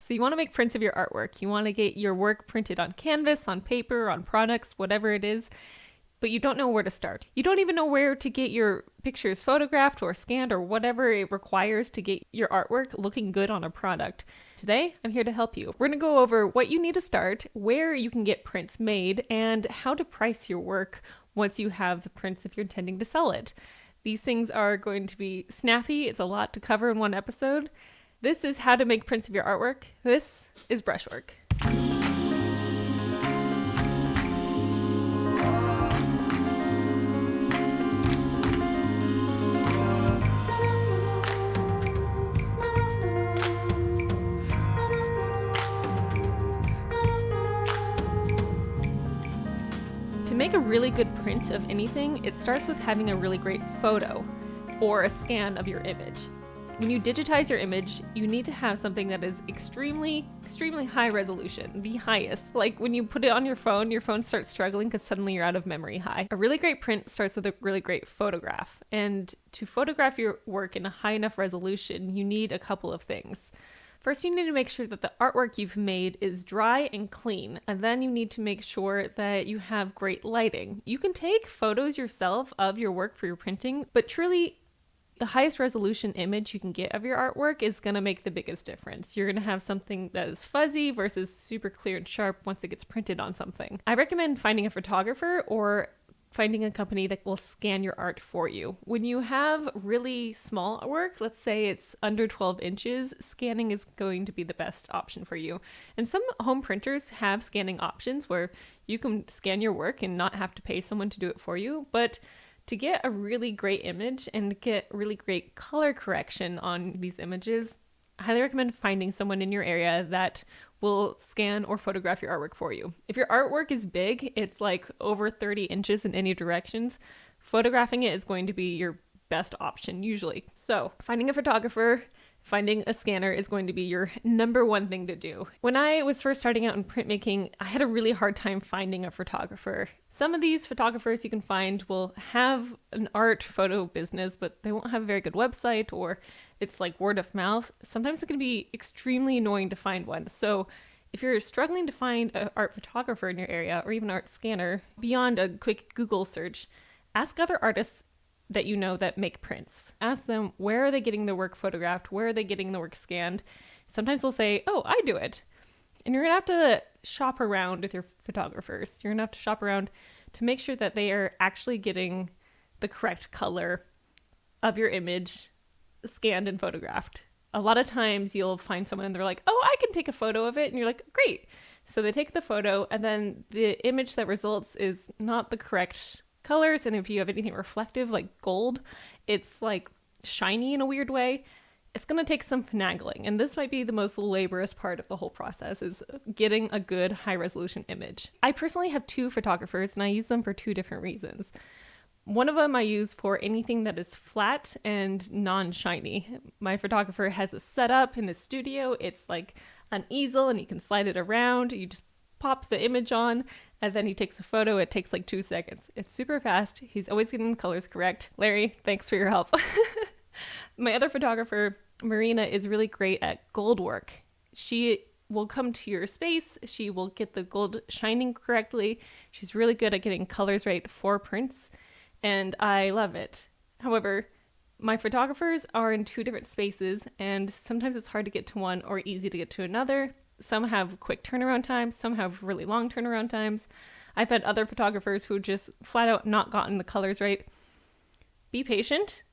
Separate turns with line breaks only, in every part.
So you want to make prints of your artwork. You want to get your work printed on canvas, on paper, on products, whatever it is, but you don't know where to start. You don't even know where to get your pictures photographed or scanned or whatever it requires to get your artwork looking good on a product. Today, I'm here to help you. We're going to go over what you need to start, where you can get prints made, and how to price your work once you have the prints if you're intending to sell it. These things are going to be snappy. It's a lot to cover in one episode. This is how to make prints of your artwork. This is brushwork. To make a really good print of anything, it starts with having a really great photo or a scan of your image. When you digitize your image, you need to have something that is extremely high resolution, the highest. Like when you put it on your phone starts struggling because suddenly you're out of memory high. A really great print starts with a really great photograph. And to photograph your work in a high enough resolution, you need a couple of things. First, you need to make sure that the artwork you've made is dry and clean, and then you need to make sure that you have great lighting. You can take photos yourself of your work for your printing, but truly, the highest resolution image you can get of your artwork is going to make the biggest difference. You're going to have something that is fuzzy versus super clear and sharp once it gets printed on something. I recommend finding a photographer or finding a company that will scan your art for you. When you have really small work, let's say it's under 12 inches, scanning is going to be the best option for you. And some home printers have scanning options where you can scan your work and not have to pay someone to do it for you. But to get a really great image and get really great color correction on these images, I highly recommend finding someone in your area that will scan or photograph your artwork for you. If your artwork is big, it's like over 30 inches in any directions, photographing it is going to be your best option usually. So finding a photographer, finding a scanner is going to be your number one thing to do. When I was first starting out in printmaking, I had a really hard time finding a photographer. Some of these photographers you can find will have an art photo business, but they won't have a very good website, or it's like word of mouth. Sometimes it can be extremely annoying to find one. So if you're struggling to find an art photographer in your area or even art scanner, beyond a quick Google search, ask other artists that you know that make prints. Ask them, where are they getting their work photographed? Where are they getting the work scanned? Sometimes they'll say, oh, I do it. And you're gonna have to shop around with your photographers. You're gonna have to shop around to make sure that they are actually getting the correct color of your image scanned and photographed. A lot of times you'll find someone and they're like, oh, I can take a photo of it. And you're like, great. So they take the photo and then the image that results is not the correct colors, and if you have anything reflective like gold, it's like shiny in a weird way. It's going to take some finagling, and this might be the most laborious part of the whole process, is getting a good high resolution image. I personally have two photographers and I use them for two different reasons. One of them I use for anything that is flat and non-shiny. My photographer has a setup in his studio. It's like an easel and you can slide it around. You just pop the image on and then he takes a photo. It takes like 2 seconds. It's super fast. He's always getting the colors correct. Larry, thanks for your help. My other photographer, Marina, is really great at gold work. She will come to your space. She will get the gold shining correctly. She's really good at getting colors right for prints, and I love it. However, my photographers are in two different spaces, and sometimes it's hard to get to one or easy to get to another. Some have quick turnaround times, some have really long turnaround times. I've had other photographers who just flat out not gotten the colors right. Be patient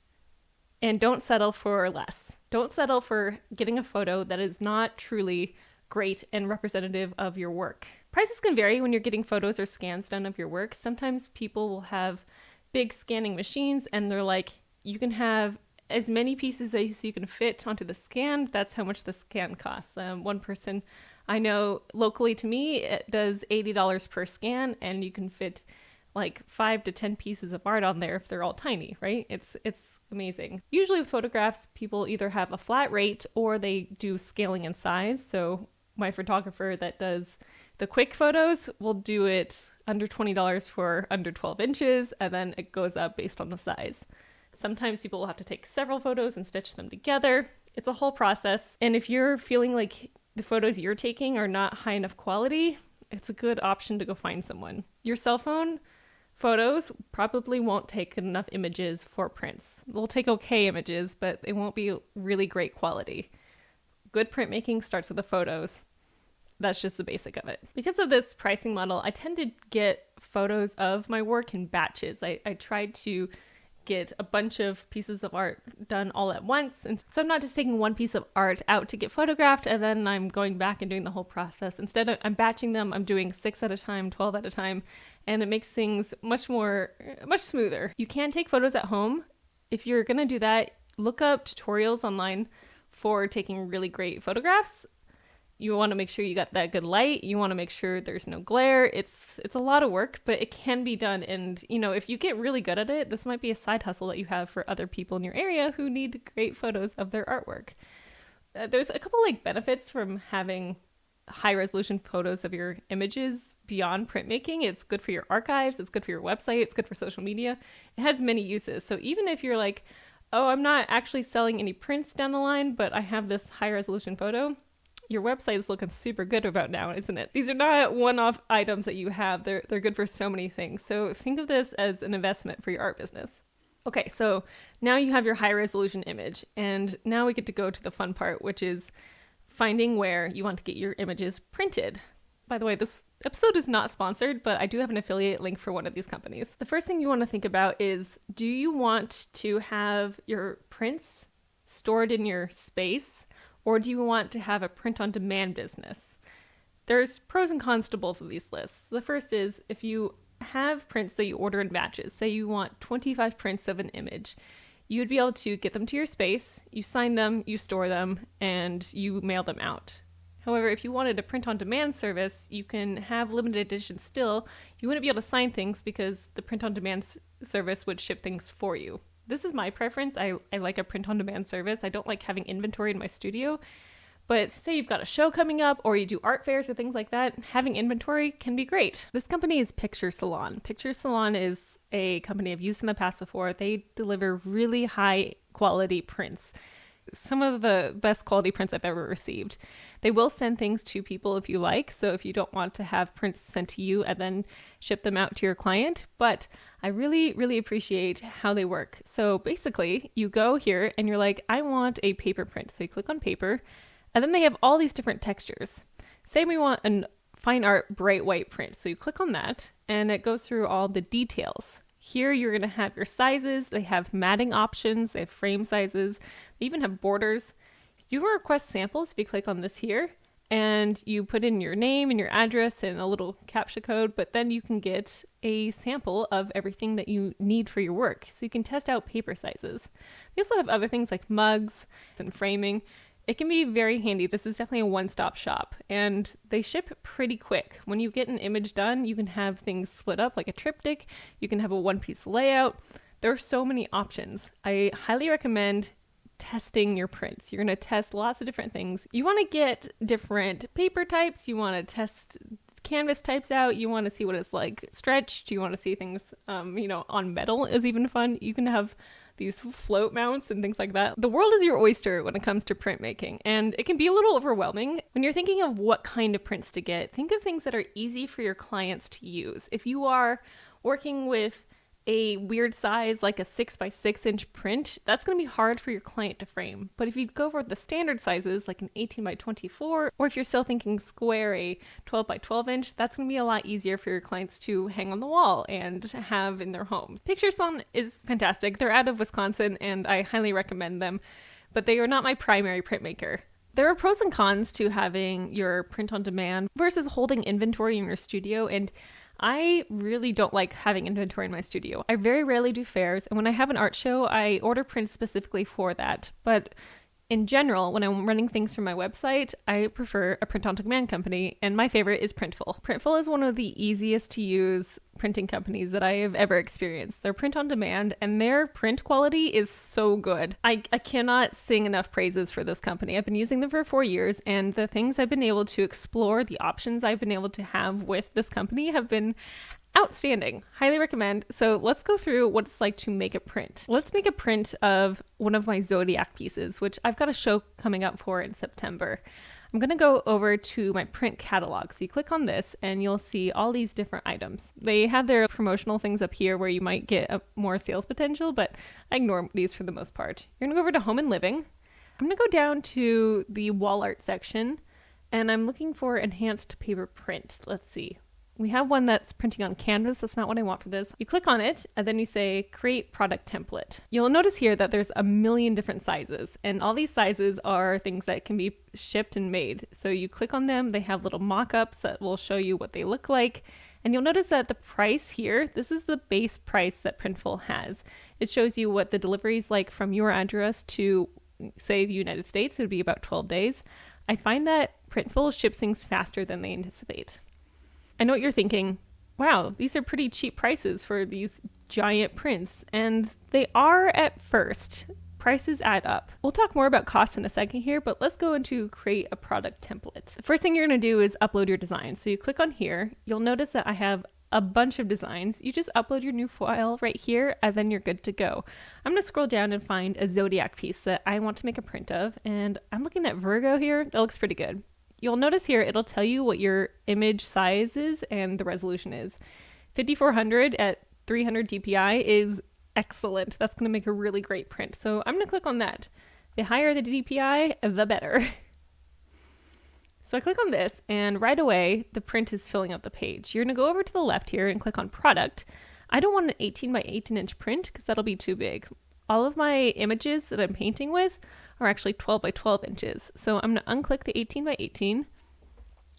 and don't settle for less. Don't settle for getting a photo that is not truly great and representative of your work. Prices can vary when you're getting photos or scans done of your work. Sometimes people will have big scanning machines and they're like, you can have as many pieces as you can fit onto the scan. That's how much the scan costs. One person I know locally to me, it does $80 per scan, and you can fit like 5 to 10 pieces of art on there if they're all tiny, right? It's amazing. Usually with photographs, people either have a flat rate or they do scaling in size. So my photographer that does the quick photos will do it under $20 for under 12 inches, and then it goes up based on the size. Sometimes people will have to take several photos and stitch them together. It's a whole process. And if you're feeling like the photos you're taking are not high enough quality, it's a good option to go find someone. Your cell phone photos probably won't take enough images for prints. They'll take okay images, but it won't be really great quality. Good printmaking starts with the photos. That's just the basic of it. Because of this pricing model, I tend to get photos of my work in batches. I tried to get a bunch of pieces of art done all at once. And so I'm not just taking one piece of art out to get photographed and then I'm going back and doing the whole process. Instead, I'm batching them. I'm doing 6 at a time, 12 at a time, and it makes things much smoother. You can take photos at home. If you're going to do that, look up tutorials online for taking really great photographs. You want to make sure you got that good light. You want to make sure there's no glare. It's a lot of work, but it can be done. And, if you get really good at it, this might be a side hustle that you have for other people in your area who need great photos of their artwork. There's a couple benefits from having high resolution photos of your images beyond printmaking. It's good for your archives. It's good for your website. It's good for social media. It has many uses. So even if you're like, oh, I'm not actually selling any prints down the line, but I have this high resolution photo, your website is looking super good about now, isn't it? These are not one-off items that you have. They're good for so many things. So think of this as an investment for your art business. Okay, so now you have your high resolution image, and now we get to go to the fun part, which is finding where you want to get your images printed. By the way, this episode is not sponsored, but I do have an affiliate link for one of these companies. The first thing you want to think about is, do you want to have your prints stored in your space? Or do you want to have a print-on-demand business? There's pros and cons to both of these lists. The first is if you have prints that you order in batches, say you want 25 prints of an image, you would be able to get them to your space, you sign them, you store them, and you mail them out. However, if you wanted a print-on-demand service, you can have limited editions still. You wouldn't be able to sign things because the print-on-demand service would ship things for you. This is my preference. I like a print-on-demand service. I don't like having inventory in my studio. But say you've got a show coming up or you do art fairs or things like that, having inventory can be great. This company is Salon. Salon is a company I've used in the past before. They deliver really high quality prints. Some of the best quality prints I've ever received. They will send things to people if you like. So if you don't want to have prints sent to you and then ship them out to your client, but I really, really appreciate how they work. So basically you go here and you're like, I want a paper print. So you click on paper and then they have all these different textures. Say we want a fine art bright white print. So you click on that and it goes through all the details. Here you're going to have your sizes. They have matting options. They have frame sizes. They even have borders. You can request samples if you click on this here and you put in your name and your address and a little CAPTCHA code, but then you can get a sample of everything that you need for your work. So you can test out paper sizes. They also have other things like mugs and framing. It can be very handy. This is definitely a one-stop shop and they ship pretty quick. When you get an image done, you can have things split up like a triptych. You can have a one-piece layout. There are so many options. I highly recommend testing your prints. You're going to test lots of different things. You want to get different paper types. You want to test canvas types out. You want to see what it's like stretched. You want to see things, on metal is even fun. You can have these float mounts and things like that. The world is your oyster when it comes to printmaking, and it can be a little overwhelming. When you're thinking of what kind of prints to get, think of things that are easy for your clients to use. If you are working with a weird size like a 6x6 print, that's going to be hard for your client to frame. But if you go for the standard sizes like an 18x24, or if you're still thinking square, a 12x12 that's going to be a lot easier for your clients to hang on the wall and have in their homes. Salon is fantastic. They're out of Wisconsin and I highly recommend them, but they are not my primary printmaker. There are pros and cons to having your print on demand versus holding inventory in your studio, and I really don't like having inventory in my studio. I very rarely do fairs, and when I have an art show, I order prints specifically for that. But in general, when I'm running things from my website, I prefer a print-on-demand company, and my favorite is Printful. Printful is one of the easiest to use printing companies that I have ever experienced. They're print-on-demand, and their print quality is so good. I cannot sing enough praises for this company. I've been using them for 4 years, and the things I've been able to explore, the options I've been able to have with this company have been outstanding. Highly recommend. So let's go through what it's like to make a print. Let's make a print of one of my Zodiac pieces, which I've got a show coming up for in September. I'm going to go over to my print catalog. So you click on this and you'll see all these different items. They have their promotional things up here where you might get more sales potential, but I ignore these for the most part. You're going to go over to home and living. I'm going to go down to the wall art section and I'm looking for enhanced paper print. Let's see. We have one that's printing on canvas. That's not what I want for this. You click on it and then you say create product template. You'll notice here that there's a million different sizes and all these sizes are things that can be shipped and made. So you click on them. They have little mock-ups that will show you what they look like. And you'll notice that the price here, this is the base price that Printful has. It shows you what the delivery is like from your address to, say, the United States. It would be about 12 days. I find that Printful ships things faster than they anticipate. I know what you're thinking. Wow, these are pretty cheap prices for these giant prints. And they are at first. Prices add up. We'll talk more about costs in a second here, but let's go into create a product template. The first thing you're going to do is upload your design. So you click on here. You'll notice that I have a bunch of designs. You just upload your new file right here and then you're good to go. I'm going to scroll down and find a zodiac piece that I want to make a print of. And I'm looking at Virgo here. That looks pretty good. You'll notice here, it'll tell you what your image size is and the resolution is. 5400 at 300 dpi is excellent. That's going to make a really great print. So I'm going to click on that. The higher the DPI, the better. So I click on this and right away, the print is filling up the page. You're going to go over to the left here and click on product. I don't want an 18 by 18 inch print because that'll be too big. All of my images that I'm painting with are actually 12 by 12 inches. So I'm going to unclick the 18 by 18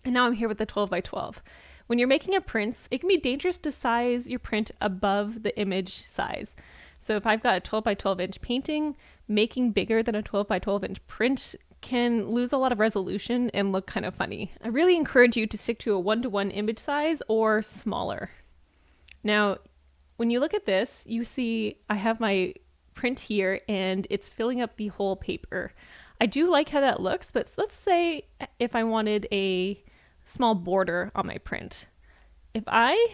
and now I'm here with the 12 by 12. When you're making a print, it can be dangerous to size your print above the image size. So if I've got a 12 by 12 inch painting, making bigger than a 12 by 12 inch print can lose a lot of resolution and look kind of funny. I really encourage you to stick to a 1-to-1 image size or smaller. Now, when you look at this, you see I have my print here and it's filling up the whole paper. I do like how that looks, but let's say if I wanted a small border on my print. If I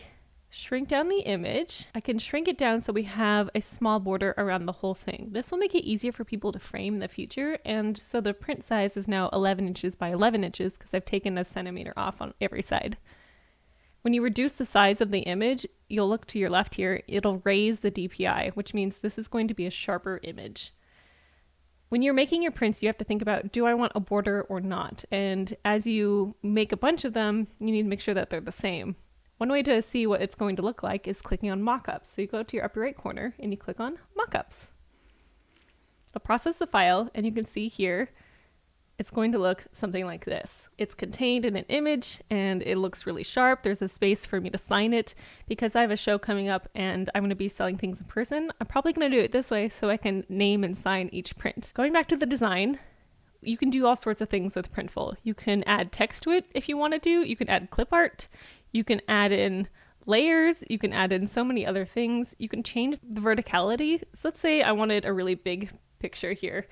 shrink down the image, I can shrink it down so we have a small border around the whole thing. This will make it easier for people to frame in the future, and so the print size is now 11 inches by 11 inches because I've taken a centimeter off on every side. When you reduce the size of the image, you'll look to your left here, it'll raise the DPI, which means this is going to be a sharper image. When you're making your prints, you have to think about, do I want a border or not? And as you make a bunch of them, you need to make sure that they're the same. One way to see what it's going to look like is clicking on mockups. So you go to your upper right corner and you click on mockups. It'll process the file and you can see here, it's going to look something like this. It's contained in an image and it looks really sharp. There's a space for me to sign it because I have a show coming up and I'm going to be selling things in person. I'm probably going to do it this way so I can name and sign each print. Going back to the design, you can do all sorts of things with Printful. You can add text to it if you want to do. You can add clip art. You can add in layers. You can add in so many other things. You can change the verticality. So let's say I wanted a really big picture here.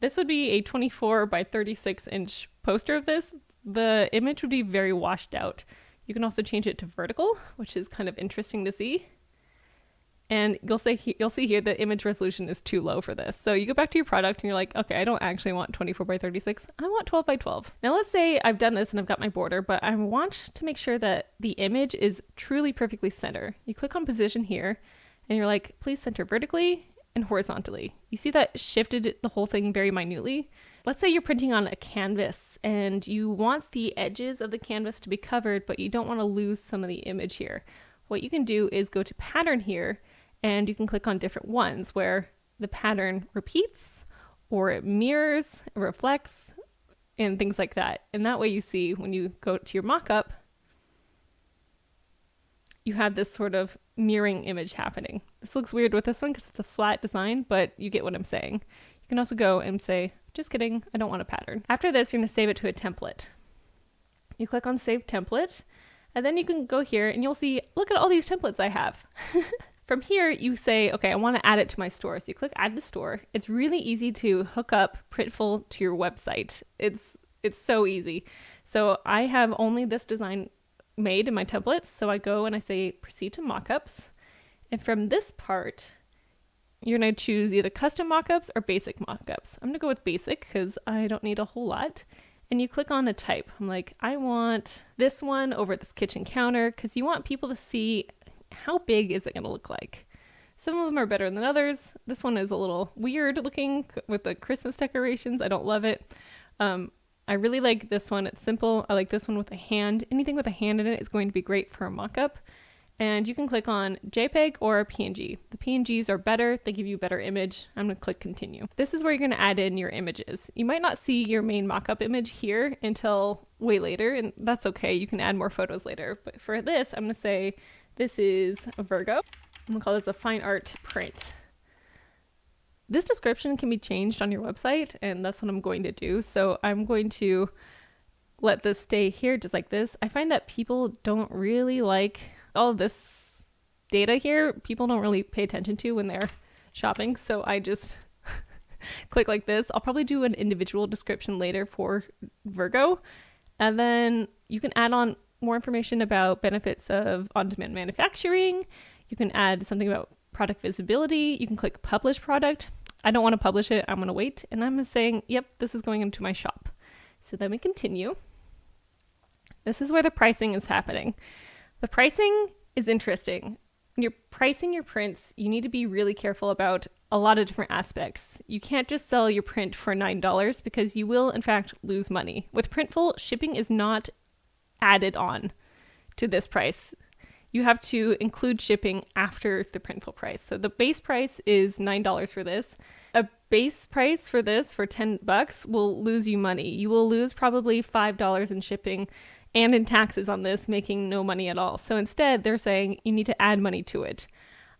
This would be a 24 by 36 inch poster of this. The image would be very washed out. You can also change it to vertical, which is kind of interesting to see. And you'll see here the image resolution is too low for this. So you go back to your product and you're like, okay, I don't actually want 24 by 36. I want 12 by 12. Now let's say I've done this and I've got my border, but I want to make sure that the image is truly perfectly center. You click on position here and you're like, please center vertically and horizontally. You see that shifted the whole thing very minutely. Let's say you're printing on a canvas and you want the edges of the canvas to be covered, but you don't want to lose some of the image here. What you can do is go to pattern here and you can click on different ones where the pattern repeats or it mirrors, it reflects, and things like that. And that way you see when you go to your mock-up, you have this sort of mirroring image happening. This looks weird with this one because it's a flat design, but you get what I'm saying. You can also go and say, just kidding, I don't want a pattern. After this, you're going to save it to a template. You click on Save Template, and then you can go here and you'll see, look at all these templates I have. From here, you say, okay, I want to add it to my store. So you click Add to Store. It's really easy to hook up Printful to your website. It's so easy. So I have only this design made in my templates. So I go and I say proceed to mockups. And from this part, you're going to choose either custom mockups or basic mockups. I'm going to go with basic because I don't need a whole lot. and you click on a type. I'm like, I want this one over this kitchen counter, because you want people to see how big is it going to look like. Some of them are better than others. This one is a little weird looking with the Christmas decorations. I don't love it. I really like this one. It's simple. I like this one with a hand. Anything with a hand in it is going to be great for a mock-up. And you can click on JPEG or PNG. The PNGs are better. They give you a better image. I'm going to click continue. This is where you're going to add in your images. You might not see your main mock-up image here until way later, and that's okay. You can add more photos later. But for this, I'm going to say this is a Virgo. I'm going to call this a fine art print. This description can be changed on your website, and that's what I'm going to do. So I'm going to let this stay here just like this. I find that people don't really like all of this data here. People don't really pay attention to when they're shopping. So I just click like this. I'll probably do an individual description later for Virgo. And then you can add on more information about benefits of on-demand manufacturing. You can add something about product visibility. You can click publish product. I don't want to publish it. I'm going to wait. And I'm saying, yep, this is going into my shop. So then we continue. This is where the pricing is happening. The pricing is interesting. When you're pricing your prints, you need to be really careful about a lot of different aspects. You can't just sell your print for $9 because you will, in fact, lose money. With Printful, shipping is not added on to this price. You have to include shipping after the Printful price. So the base price is $9 for this. A base price for this for $10 will lose you money. You will lose probably $5 in shipping and in taxes on this, making no money at all. So instead, they're saying you need to add money to it.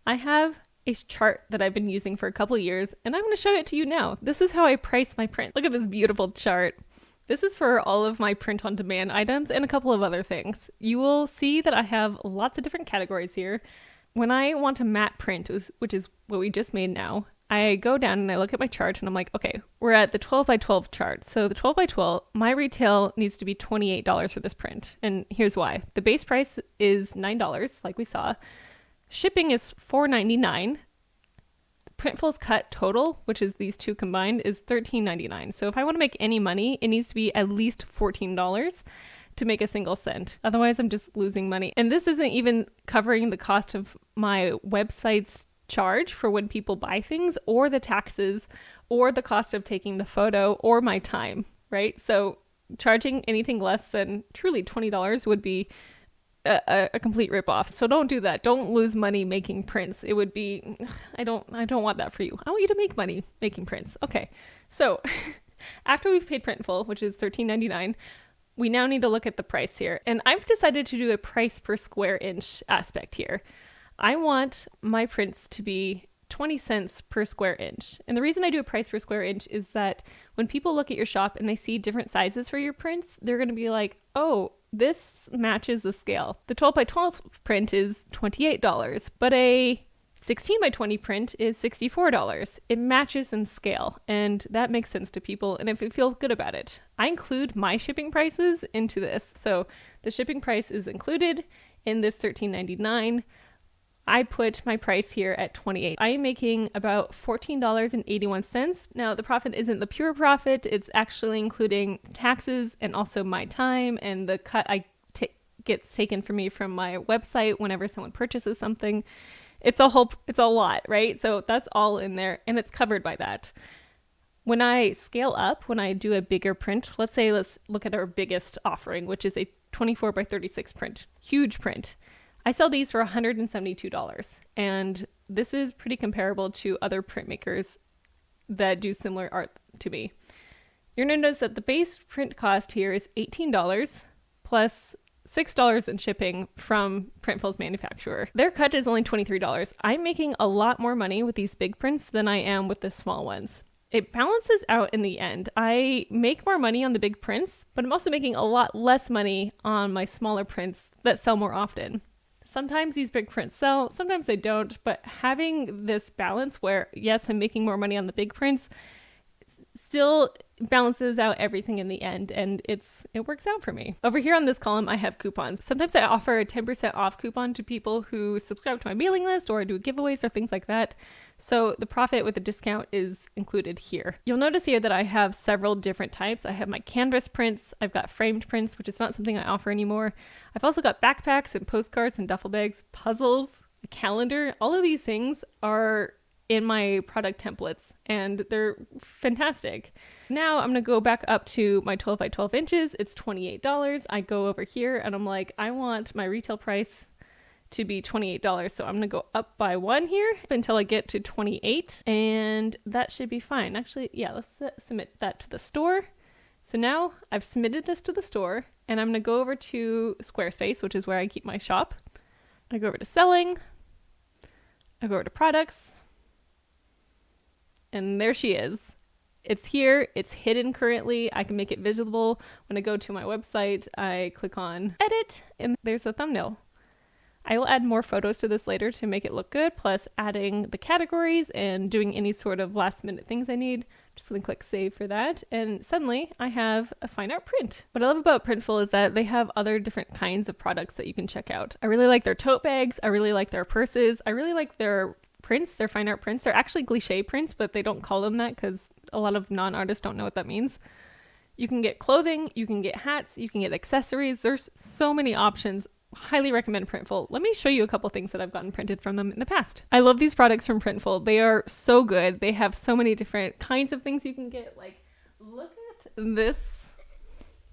I have a chart that I've been using for a couple of years, and I'm going to show it to you now. This is how I price my print. Look at this beautiful chart. This is for all of my print-on-demand items and a couple of other things. You will see that I have lots of different categories here. When I want to matte print, which is what we just made now, I go down and I look at my chart and I'm like, okay, we're at the 12 by 12 chart. So the 12 by 12, my retail needs to be $28 for this print. And here's why. The base price is $9, like we saw. Shipping is $4.99. Printful's cut total, which is these two combined, is $13.99. So if I want to make any money, it needs to be at least $14 to make a single cent. Otherwise, I'm just losing money. And this isn't even covering the cost of my website's charge for when people buy things, or the taxes, or the cost of taking the photo, or my time, right? So charging anything less than truly $20 would be a complete ripoff. So don't do that. Don't lose money making prints. It would be, I don't want that for you. I want you to make money making prints. Okay. So after we've paid Printful, which is $13.99, we now need to look at the price here. And I've decided to do a price per square inch aspect here. I want my prints to be 20 cents per square inch. And the reason I do a price per square inch is that when people look at your shop and they see different sizes for your prints, they're going to be like, oh, this matches the scale. The 12 by 12 print is $28, but a 16 by 20 print is $64. It matches in scale, and that makes sense to people, and if you feel good about it. I include my shipping prices into this. So the shipping price is included in this $13.99. I put my price here at $28. I am making about $14.81. Now, the profit isn't the pure profit. It's actually including taxes and also my time and the cut gets taken from me from my website whenever someone purchases something. It's a lot, right? So that's all in there, and it's covered by that. When I scale up, when I do a bigger print, let's look at our biggest offering, which is a 24 by 36 print, huge print. I sell these for $172, and this is pretty comparable to other printmakers that do similar art to me. You're going to notice that the base print cost here is $18 plus $6 in shipping from Printful's manufacturer. Their cut is only $23. I'm making a lot more money with these big prints than I am with the small ones. It balances out in the end. I make more money on the big prints, but I'm also making a lot less money on my smaller prints that sell more often. Sometimes these big prints sell, sometimes they don't, but having this balance where, yes, I'm making more money on the big prints, still balances out everything in the end, and it works out for me. Over here on this column, I have coupons. Sometimes I offer a 10% off coupon to people who subscribe to my mailing list, or I do giveaways or things like that. So the profit with the discount is included here. You'll notice here that I have several different types. I have my canvas prints, I've got framed prints, which is not something I offer anymore. I've also got backpacks and postcards and duffel bags, puzzles, a calendar. All of these things are in my product templates, and they're fantastic. Now I'm gonna go back up to my 12 by 12 inches. It's $28. I go over here and I'm like, I want my retail price to be $28. So I'm gonna go up by one here until I get to 28, and that should be fine. Actually, yeah, let's submit that to the store. So now I've submitted this to the store, and I'm gonna go over to Squarespace, which is where I keep my shop. I go over to selling, I go over to products, and there she is. It's here, it's hidden currently. I can make it visible. When I go to my website, I click on edit, and there's the thumbnail. I will add more photos to this later to make it look good, plus adding the categories and doing any sort of last minute things I need. I'm just gonna click save for that, and suddenly I have a fine art print. What I love about Printful is that they have other different kinds of products that you can check out. I really like their tote bags, I really like their purses, I really like their prints, their fine art prints. They're actually gliche prints, but they don't call them that because a lot of non-artists don't know what that means. You can get clothing, you can get hats, you can get accessories. There's so many options. Highly recommend Printful. Let me show you a couple things that I've gotten printed from them in the past. I love these products from Printful. They are so good. They have so many different kinds of things you can get. Like, look at this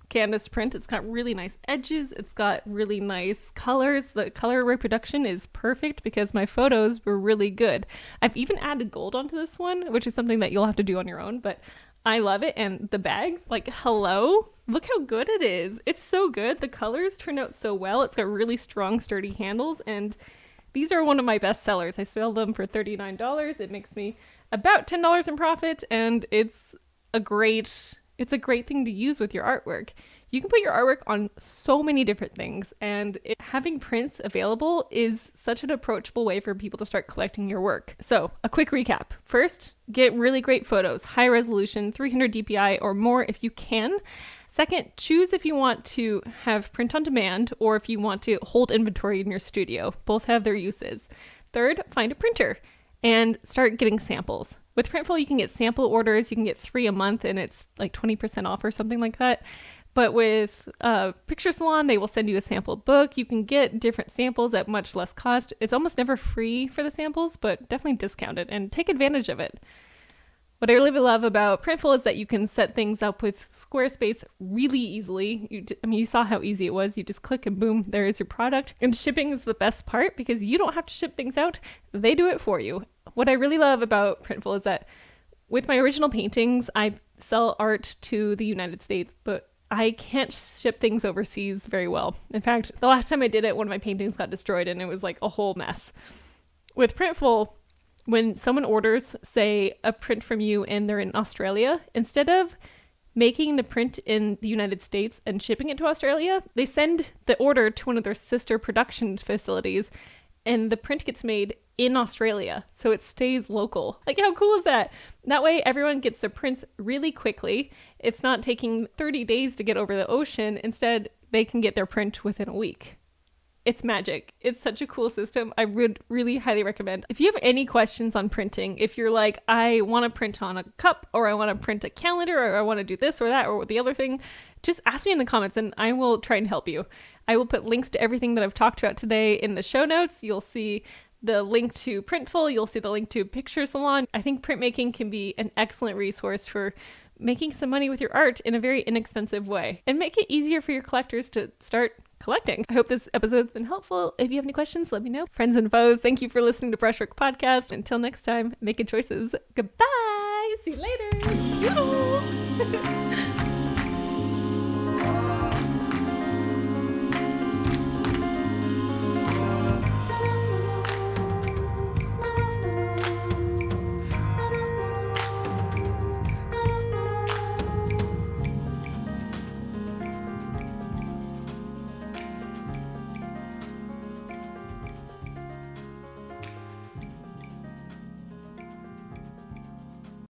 canvas print. It's got really nice edges. It's got really nice colors. The color reproduction is perfect because my photos were really good. I've even added gold onto this one, which is something that you'll have to do on your own, but I love it. And the bags, like, hello, look how good it is. It's so good. The colors turn out so well. It's got really strong, sturdy handles, and these are one of my best sellers. I sell them for $39. It makes me about $10 in profit, and it's a great thing to use with your artwork. You can put your artwork on so many different things, and having prints available is such an approachable way for people to start collecting your work. So, a quick recap. First, get really great photos, high resolution, 300 dpi or more if you can. Second, choose if you want to have print on demand or if you want to hold inventory in your studio. Both have their uses. Third, find a printer and start getting samples. With Printful, you can get sample orders. You can get 3 a month, and it's like 20% off or something like that. But with Picture Salon, they will send you a sample book. You can get different samples at much less cost. It's almost never free for the samples, but definitely discounted and take advantage of it. What I really love about Printful is that you can set things up with Squarespace really easily. You saw how easy it was. You just click and boom, there is your product. And shipping is the best part because you don't have to ship things out. They do it for you. What I really love about Printful is that with my original paintings, I sell art to the United States, but I can't ship things overseas very well. In fact, the last time I did it, one of my paintings got destroyed and it was like a whole mess. With Printful, when someone orders, say, a print from you and they're in Australia, instead of making the print in the United States and shipping it to Australia, they send the order to one of their sister production facilities, and the print gets made in Australia, so it stays local. Like, how cool is that? That way everyone gets their prints really quickly. It's not taking 30 days to get over the ocean. Instead, they can get their print within a week. It's magic. It's such a cool system. I would really highly recommend. If you have any questions on printing, if you're like, I want to print on a cup, or I want to print a calendar, or I want to do this or that or the other thing, just ask me in the comments and I will try and help you. I will put links to everything that I've talked about today in the show notes. You'll see the link to Printful. You'll see the link to Picture Salon. I think printmaking can be an excellent resource for making some money with your art in a very inexpensive way and make it easier for your collectors to start collecting. I hope this episode's been helpful. If you have any questions, let me know. Friends and foes, thank you for listening to Presswork Podcast. Until next time, making choices. Goodbye. See you later.